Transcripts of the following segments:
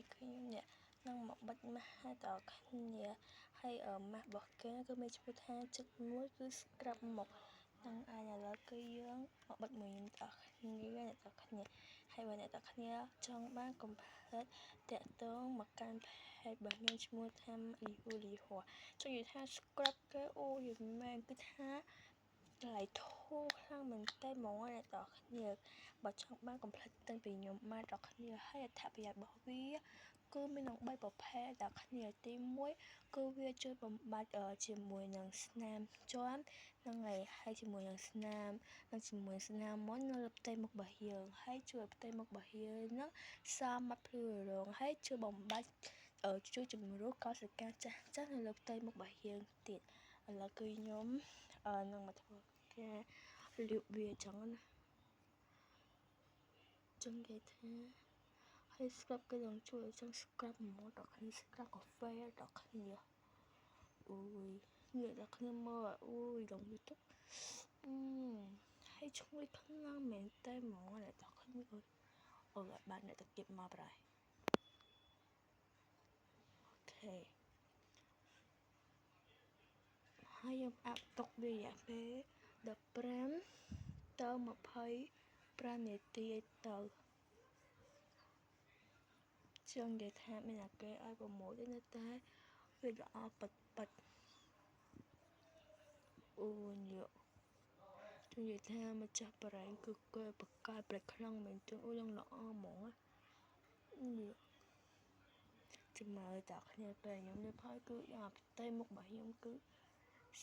នេះគឺខ្ញុំអ្នកនឹងមកបិទម៉ាស់ឲ្យដល់គ្នាហើយម៉ាស់របស់គេគឺមានឈ្មោះថា71គឺ scrub មុខនឹងឥឡូវគឺយើងមកបិទមួយខ្ញុំដល់គ្នាហើយបើអ្នកទាំងគ្នាចង់បានកុំភ្លេចតាក់ទងមកកាន់ page របស់ខ្ញុំឈ្មោះថាលីហួរចង់និយាយថា scrub គេអូយមែនគឺថាថ្លៃធូរខ្លាំងមែនតើហ្មងអ្នកទាំងគ្នាបើចង់បានកុំភ្លេចទិញពីខ្ញុំបានដល់គ្នាហើយអត្ថប្រយោជន៍របស់វាគឺមាននឹង3ប្រភេទដល់គ្នាទី1គឺវាជួយបំបាត់ជាមួយនឹងស្នាមជាំនឹងហើយជាមួយនឹងស្នាមនិងជាមួយស្នាមមុននៅលើផ្ទៃមុខរបស់យើងហើយជួយផ្ទៃមុខរបស់យើងនឹងសមត្ថភាពរងហើយជួយបំបាត់ជួយជំរុះកោសិកាចាស់នៅលើផ្ទៃមុខរបស់យើងទៀតឥឡូវគឺខ្ញុំនឹងមកធ្វើការលាបវាចឹងណាចឹងគេថាហើយ scrub គេនឹងជួយឲ្យចឹង scrub មកដល់គ្នា scrub កាហ្វេដល់គ្នាអូយនេះដល់គ្នាមើលអូយដល់វាទៅហើយឈ្ងុយខ្លាំងមែនតើហ្មងអ្នកដល់គ្នាអូយបានអ្នកទៅគៀបមកប្រហែលអូខេហើយយើងអាប់ទុកវារយៈពេល15ទៅ25នាទីទៅចឹងនិយាយថាមានអាគេឲ្យប្រម៉ូទទេណាតែវាល្អប៉ិតអូញ៉និយាយថាម្ចាស់បរែងគឺគេបកកាយប្រខ្លាំងមែនចឹងអូយ៉ាងល្អហ្មងចាំមើលតគ្នាពេលខ្ញុំនេះផើគឺយ៉ាងផ្ទៃមុខរបស់ខ្ញុំគឺ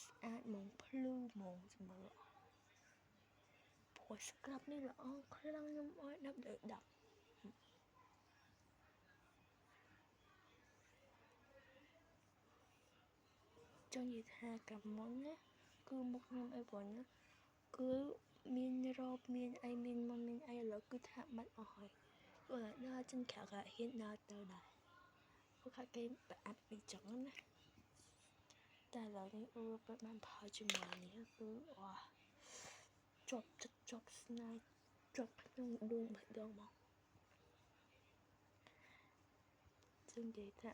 ស្អាតហ្មងភ្លឺហ្មងចាំមើលព្រោះ scrub នេះល្អខ្លាំងខ្ញុំឲ្យ10លើ10ចង់និយាយថាកាលមុនណាគឺមុខខ្ញុំអីប៉ុណ្ណាគឺមានរោបមានអីមានមុនមានអីឥឡូវគឺថាបាត់អស់ហើយបើដល់ចិនក្រៅក៏ហ៊ានដល់ទៅដែរពួកខាត់គេប្រអាប់ពីចឹងណាតែឥឡូវនេះពេលបានផលជាមួយនេះគឺជាប់ចិត្តជាប់ស្នេហ៍ជាប់ក្នុងដួងបេះដូងមកចឹងនិយាយថា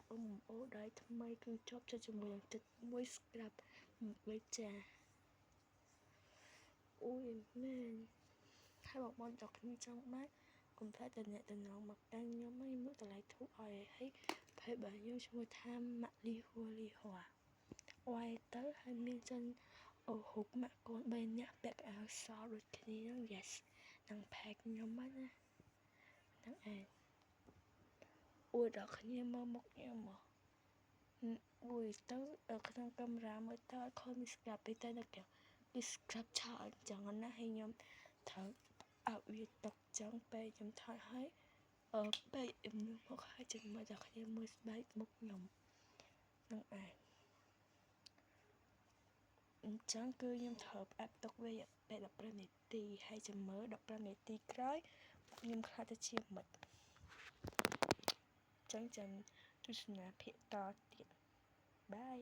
អូដៃថ្មីគឺជាប់ចិត្តជាមួយនឹងទឹកមួយ scrub វិចាអូយមែនហើយបងដល់គ្នាចង់បានកុំភ្លេចតំណងមកកាន់ខ្ញុំឲ្យមើលតម្លៃធូរឲ្យហើយភ័យបើខ្ញុំឈ្មោះថាម៉ាក់លីហួរអွာយទៅហើយមានចិនហូបម៉ាក់កូន3នាក់ពាក់អាវសដូចគ្នាហ្នឹង yes នឹងផែកខ្ញុំហ្នឹងណាហ្នឹងឯងអួយដល់គ្នាមើលមុខខ្ញុំមកអួយទៅក្នុងកាមេរ៉ាមើលទៅខំ scrub ទៅនៅគេ scrub ឆោអញ្ចឹងណាហើយខ្ញុំត្រូវឲ្យវាຕົកចឹងពេលខ្ញុំថតឲ្យពេលខ្ញុំមកឲ្យចឹងមើលដល់គ្នាមើលស្បែកមុខខ្ញុំហ្នឹងឯងអញ្ចឹងគឺខ្ញុំត្រូវផ្អាប់ទុកវាពេល15នាទីហើយចាំមើល15នាទីក្រោយខ្ញុំខ្លាចទៅជាមិត្តចឹងចាំទស្សនាភាគតទៀតបាយ